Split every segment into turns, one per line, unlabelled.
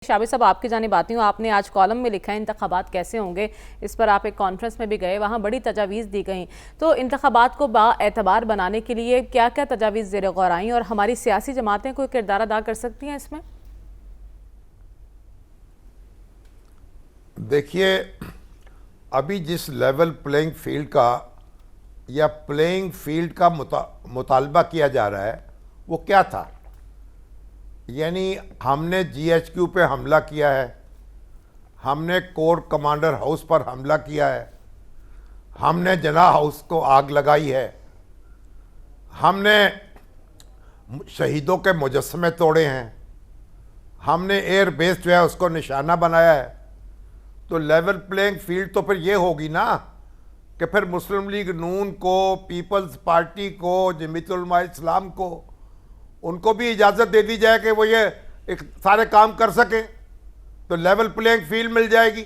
शाबिर साहब, आपकी जानिब आती हूँ। आपने आज कॉलम में लिखा है इंतखाबात कैसे होंगे, इस पर आप एक कॉन्फ्रेंस में भी गए, वहाँ बड़ी तजावीज़ दी गई। तो इंतखाबात को बाएतबार बनाने के लिए क्या क्या तजावीज़ ज़ेर गौर आई और हमारी सियासी जमातें कोई किरदार अदा कर सकती हैं इसमें?
देखिए, अभी जिस लेवल प्लेइंग फील्ड का या प्लेइंग फील्ड का मुतालबा किया जा रहा है वो क्या था। यानी हमने जीएचक्यू पे हमला किया है, हमने कोर कमांडर हाउस पर हमला किया है, हमने जना हाउस को आग लगाई है, हमने शहीदों के मुजस्समे तोड़े हैं, हमने एयर बेस जो है उसको निशाना बनाया है। तो लेवल प्लेइंग फील्ड तो फिर ये होगी ना कि फिर मुस्लिम लीग नून को, पीपल्स पार्टी को, जमीयत उलमा इस्लाम को, उनको भी इजाज़त दे दी जाए कि वो ये एक सारे काम कर सकें, तो लेवल प्लेइंग फील्ड मिल जाएगी।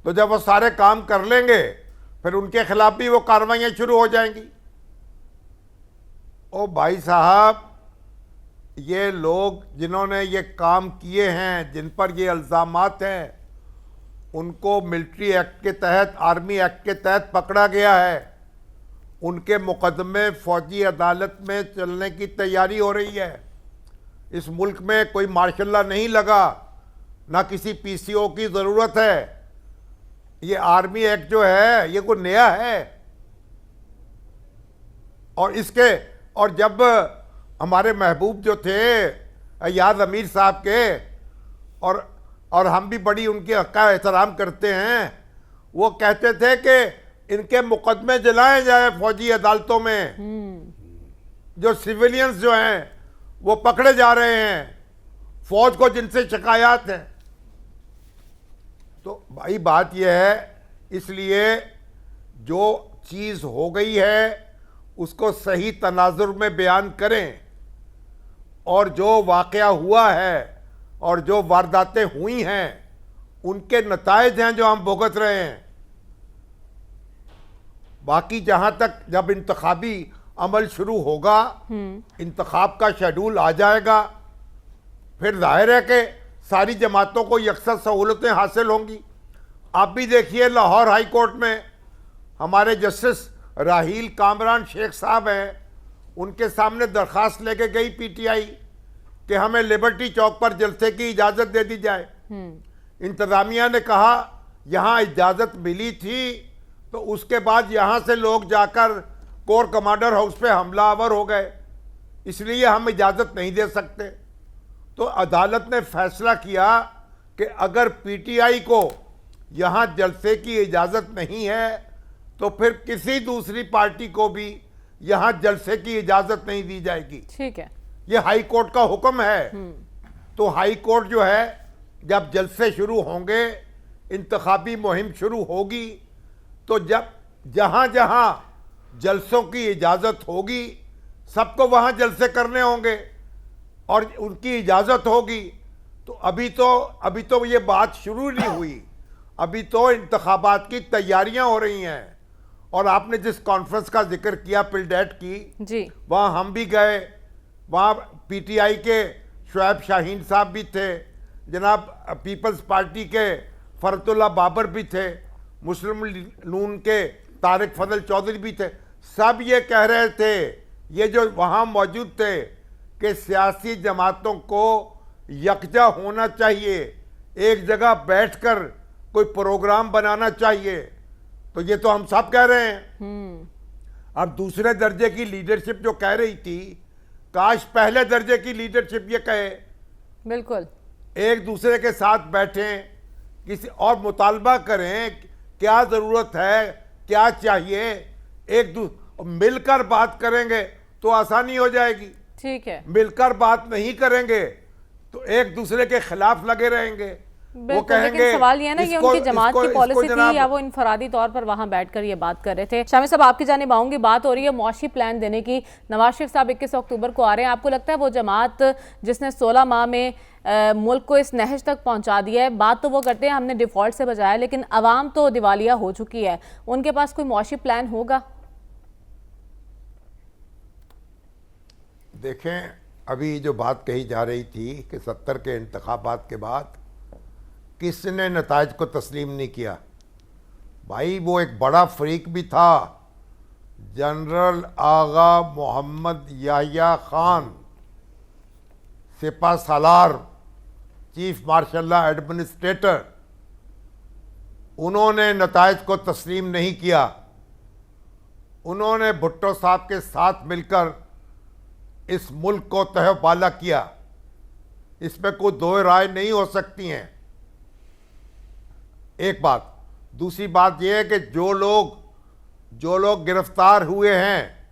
तो जब वो सारे काम कर लेंगे फिर उनके खिलाफ भी वो कार्रवाइयाँ शुरू हो जाएंगी। ओ भाई साहब, ये लोग जिन्होंने ये काम किए हैं, जिन पर ये इल्ज़ामात हैं, उनको मिलिट्री एक्ट के तहत, आर्मी एक्ट के तहत पकड़ा गया है। उनके मुकदमे फौजी अदालत में चलने की तैयारी हो रही है। इस मुल्क में कोई मार्शल लॉ नहीं लगा, ना किसी पीसीओ की ज़रूरत है। ये आर्मी एक्ट जो है ये कोई नया है। और जब हमारे महबूब जो थे अयाज अमीर साहब के, और हम भी बड़ी उनके हक़ का एहतराम करते हैं, वो कहते थे कि इनके मुकदमे जलाए जाए फौजी अदालतों में। जो सिविलियंस जो हैं वो पकड़े जा रहे हैं, फौज को जिनसे शिकायत है। तो भाई बात यह है, इसलिए जो चीज़ हो गई है उसको सही तनाजुर में बयान करें, और जो वाक़या हुआ है और जो वारदातें हुई हैं उनके नताइज हैं जो हम भुगत रहे हैं। बाकी जहां तक जब इंतखाबी अमल शुरू होगा, इंतखाब का शेड्यूल आ जाएगा, फिर जाहिर है कि सारी जमातों को यकसा सहूलतें हासिल होंगी। आप भी देखिए, लाहौर हाई कोर्ट में हमारे जस्टिस राहील कामरान शेख साहब हैं, उनके सामने दरख्वास्त लेके गई पीटीआई कि हमें लिबर्टी चौक पर जलसे की इजाज़त दे दी जाए। इंतज़ामिया ने कहा यहाँ इजाज़त मिली थी, तो उसके बाद यहाँ से लोग जाकर कोर कमांडर हाउस पे हमलावर हो गए, इसलिए हम इजाज़त नहीं दे सकते। तो अदालत ने फैसला किया कि अगर पीटीआई को यहाँ जलसे की इजाज़त नहीं है तो फिर किसी दूसरी पार्टी को भी यहाँ जलसे की इजाज़त नहीं दी जाएगी।
ठीक है,
ये हाई कोर्ट का हुक्म है। तो हाई कोर्ट जो है, जब जलसे शुरू होंगे, इंतखाबी मुहिम शुरू होगी, तो जब जहाँ जहाँ जलसों की इजाज़त होगी सबको वहाँ जलसे करने होंगे और उनकी इजाज़त होगी। तो अभी तो ये बात शुरू नहीं हुई, अभी तो इंतखाबात की तैयारियां हो रही हैं। और आपने जिस कॉन्फ्रेंस का जिक्र किया पिलडेट की
जी,
वहाँ हम भी गए, वहाँ पीटीआई के शुएब शाहीन साहब भी थे, जनाब पीपल्स पार्टी के फरतुल्ला बाबर भी थे, मुस्लिम नून के तारिक फजल चौधरी भी थे। सब ये कह रहे थे, ये जो वहाँ मौजूद थे, कि सियासी जमातों को यकजा होना चाहिए, एक जगह बैठकर कोई प्रोग्राम बनाना चाहिए। तो ये तो हम सब कह रहे हैं। अब दूसरे दर्जे की लीडरशिप जो कह रही थी, काश पहले दर्जे की लीडरशिप ये कहे,
बिल्कुल,
एक दूसरे के साथ बैठें, किसी और मुतालबा करें, क्या ज़रूरत है, क्या चाहिए, मिलकर बात करेंगे तो आसानी हो जाएगी।
ठीक है,
मिलकर बात नहीं करेंगे तो एक दूसरे के खिलाफ लगे रहेंगे। वो कहेंगे,
लेकिन सवाल ये है ना, ये उनकी जमात की पॉलिसी थी या वो इनफरादी तौर पर वहां बैठकर ये बात कर रहे थे। शामिर साहब, आपकी जानिब आऊंगी। बात हो रही है मुआशी प्लान देने की। नवाज शरीफ साहब 21 अक्टूबर को आ रहे हैं। आपको लगता है वो जमात जिसने 16 माह में मुल्क को इस नहज तक पहुंचा दिया है, बात तो वो करते हैं हमने डिफॉल्ट से बजाया, लेकिन अवाम तो दिवालिया हो चुकी है, उनके पास कोई मुआशी प्लान होगा?
देखें, अभी जो बात कही जा रही थी कि 70 के इंतखाबात के बाद किसने नताज को तस्लीम नहीं किया, भाई वो एक बड़ा फरीक भी था, जनरल आगा मोहम्मद याह्या खान, सिपा सालार, चीफ मार्शल एडमिनिस्ट्रेटर, उन्होंने नताज को तस्लीम नहीं किया। उन्होंने भुट्टो साहब के साथ मिलकर इस मुल्क को तहबाला किया, इसमें कोई दो राय नहीं हो सकती हैं। एक बात। दूसरी बात यह है कि जो लोग गिरफ्तार हुए हैं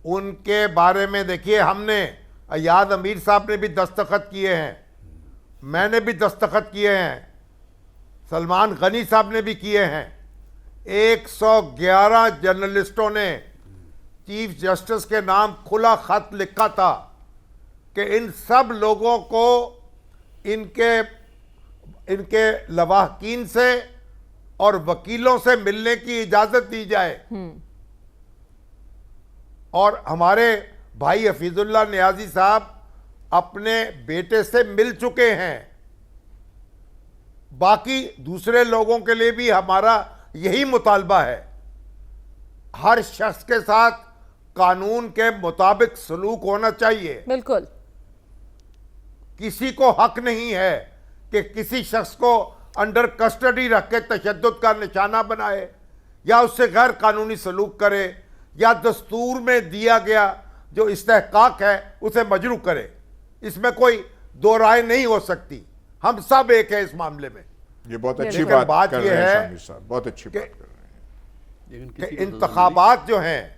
उनके बारे में देखिए, हमने अयाद अमीर साहब ने भी दस्तखत किए हैं, मैंने भी दस्तखत किए हैं, सलमान गनी साहब ने भी किए हैं। 111 जर्नलिस्टों ने चीफ जस्टिस के नाम खुला खत लिखा था कि इन सब लोगों को इनके लवाहकीन से और वकीलों से मिलने की इजाजत दी जाए। और हमारे भाई हफीजुल्लाह नियाजी साहब अपने बेटे से मिल चुके हैं। बाकी दूसरे लोगों के लिए भी हमारा यही मुतालबा है, हर शख्स के साथ कानून के मुताबिक सलूक होना चाहिए।
बिल्कुल।
किसी को हक नहीं है कि किसी शख्स को अंडर कस्टडी रख के तशद्दुद का निशाना बनाए या उससे गैर कानूनी सलूक करे या दस्तूर में दिया गया जो इस्तेहकाक है उसे मजरू करे। इसमें कोई दो राय नहीं हो सकती, हम सब एक है इस मामले में।
ये बहुत अच्छी
लेकिन
बात
ये
कर रहे हैं
है
शामिर साहब, बहुत अच्छी बात कर रहे हैं।
कि इंतखाबात जो हैं,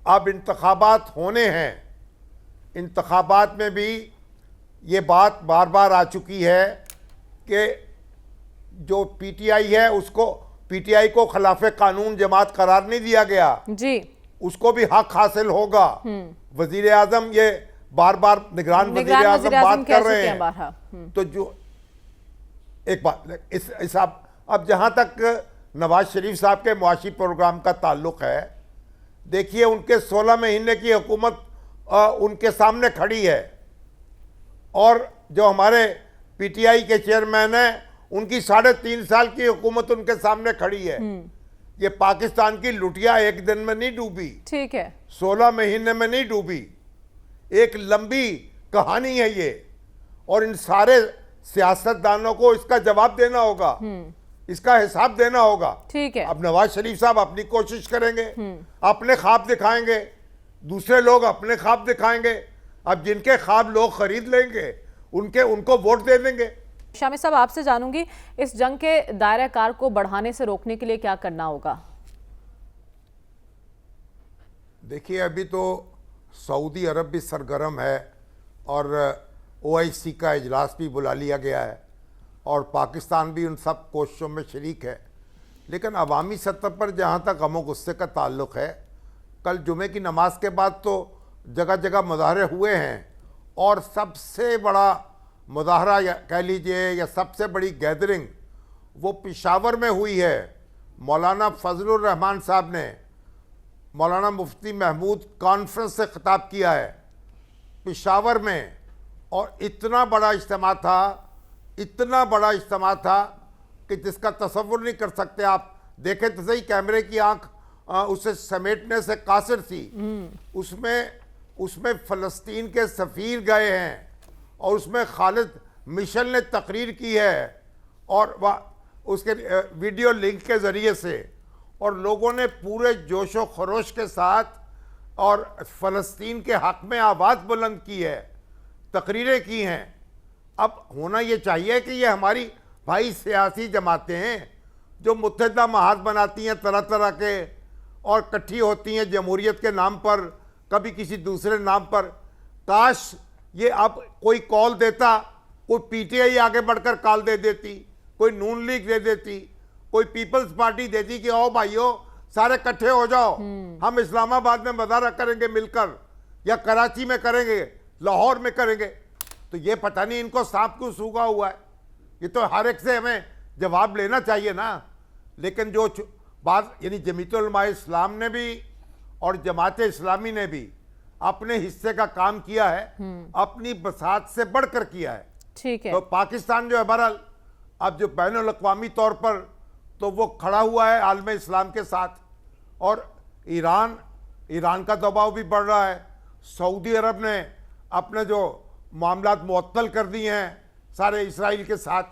अब इंतखाबात होने हैं, इंतखाबात में भी ये बात बार बार आ चुकी है कि जो पीटीआई है उसको, पीटीआई को खिलाफ कानून जमात करार नहीं दिया गया जी, उसको भी हक हासिल होगा। वजीर आजम ये बार बार निगरान वजीर आजम बात कर रहे हैं। तो जो एक बात इस अब जहां तक नवाज शरीफ साहब के मुआशी प्रोग्राम का ताल्लुक है, देखिए उनके 16 महीने की हुकूमत उनके सामने खड़ी है और जो हमारे पीटीआई के चेयरमैन हैं उनकी 3.5 साल की हुकूमत उनके सामने खड़ी है। ये पाकिस्तान की लुटिया एक दिन में नहीं डूबी, ठीक है, 16 महीने में नहीं डूबी, एक लंबी कहानी है ये। और इन सारे सियासतदानों को इसका जवाब देना होगा, इसका हिसाब देना होगा, ठीक है। अब नवाज शरीफ साहब अपनी कोशिश करेंगे, अपने ख्वाब दिखाएंगे, दूसरे लोग अपने ख्वाब दिखाएंगे। अब जिनके ख्वाब लोग खरीद लेंगे उनको वोट दे देंगे।
शामिर साहब, आपसे जानूंगी, इस जंग के दायरा कार को बढ़ाने से रोकने के लिए क्या करना होगा?
देखिए अभी तो सऊदी अरब भी सरगर्म है और OIC का इजलास भी बुला लिया गया है और पाकिस्तान भी उन सब कोशिशों में शरीक है। लेकिन अवामी सतह पर जहाँ तक गम गुस्से का ताल्लुक़ है, कल जुमे की नमाज के बाद तो जगह जगह मुजाहरे हुए हैं और सबसे बड़ा मुजाहरा या कह लीजिए या सबसे बड़ी गैदरिंग वो पेशावर में हुई है। मौलाना फजलुर रहमान साहब ने मौलाना मुफ्ती महमूद कॉन्फ्रेंस से खिताब किया है पेशावर में, और इतना बड़ा इज्तिमा था कि जिसका तसव्वुर नहीं कर सकते आप। देखें तो सही, कैमरे की आंख उसे समेटने से कासिर थी। उसमें फ़लस्तीन के सफ़ीर गए हैं और उसमें खालिद मिशल ने तकरीर की है और उसके वीडियो लिंक के ज़रिए से, और लोगों ने पूरे जोश व खरोश के साथ और फ़लस्तीन के हक़ में आवाज़ बुलंद की है, तकरीरें की हैं। अब होना ये चाहिए कि ये हमारी भाई सियासी जमातें हैं जो मुत्तहिदा महाज बनाती हैं तरह तरह के और इकट्ठी होती हैं जमहूरियत के नाम पर, कभी किसी दूसरे नाम पर। काश ये अब कोई कॉल देता, कोई पीटीआई आगे बढ़कर कॉल दे देती, कोई नून लीग दे देती, कोई पीपल्स पार्टी देती कि आओ भाइयों सारे इकट्ठे हो जाओ, हम इस्लामाबाद में मुजाहरा करेंगे मिलकर, या कराची में करेंगे, लाहौर में करेंगे। तो ये पता नहीं इनको सांप क्यों सूखा हुआ है। ये तो हर एक से हमें जवाब लेना चाहिए ना। लेकिन जो बात यानी जमीयत उलमा इस्लाम ने भी और जमात इस्लामी ने भी अपने हिस्से का काम किया है, अपनी बसात से बढ़कर किया है।
ठीक है।
तो पाकिस्तान जो है बहरहाल अब जो बैनुल अक़वामी तौर पर तो वो खड़ा हुआ है आलम इस्लाम के साथ, और ईरान का दबाव भी बढ़ रहा है। सऊदी अरब ने अपने जो मामलात मुअत्तल कर दिए हैं सारे इसराइल के साथ,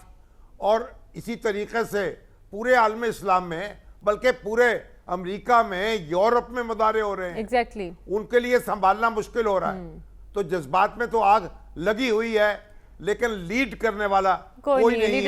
और इसी तरीके से पूरे आलम इस्लाम में, बल्कि पूरे अमेरिका में, यूरोप में मुदारे हो रहे हैं।
एग्जैक्टली
उनके लिए संभालना मुश्किल हो रहा है। तो जज्बात में तो आग लगी हुई है, लेकिन लीड करने वाला कोई नहीं है।